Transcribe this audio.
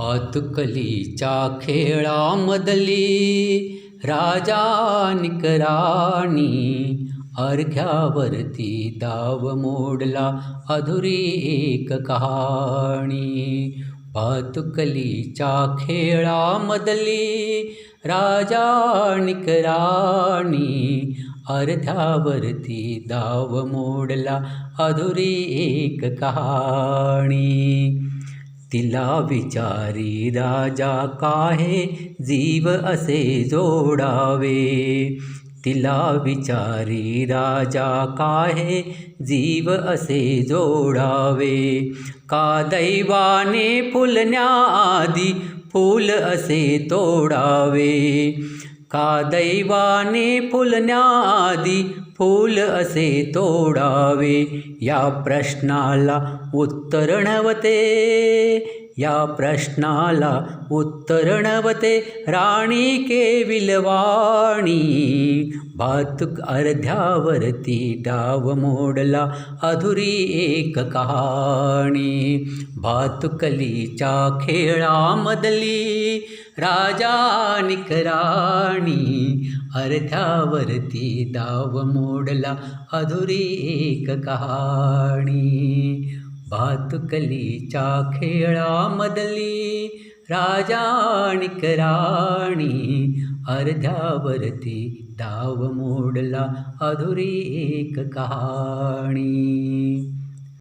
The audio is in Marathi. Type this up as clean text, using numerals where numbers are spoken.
भातुकलीच्या खेळामधली राजा निक राणी, अर्घ्यावरती दाव मोडला अधुरी एक कहाणी. भातुकलीच्या खेळामधली राजा निक राणी, अर्ध्यावरती दाव मोडला अधुरी एक कहाणी. तिला विचारी राजा काहे जीव असे जोडावे, तिला विचारी राजा काहे जीव असे जोडावे. का दैवाने फुलण्याआधी फूल असे तोडावे, का दैवाने फुलण्याआधी फूल असे तोडावे. या प्रश्नाला उत्तर नव्हते, या प्रश्नाला उत्तर नव्हते राणी केविलवाणी. भातुक अर्ध्यावरती डाव मोडला अधुरी एक कहाणी. भातुकलीच्या खेळामधली राजा निक राणी, अर्ध्यावरती डाव मोडला अधुरी एक कहाणी. भातुकलीच्या खेळामधली राजा निक राणी, अर्ध्यावरती डाव मोडला अधुरी एक कहाणी.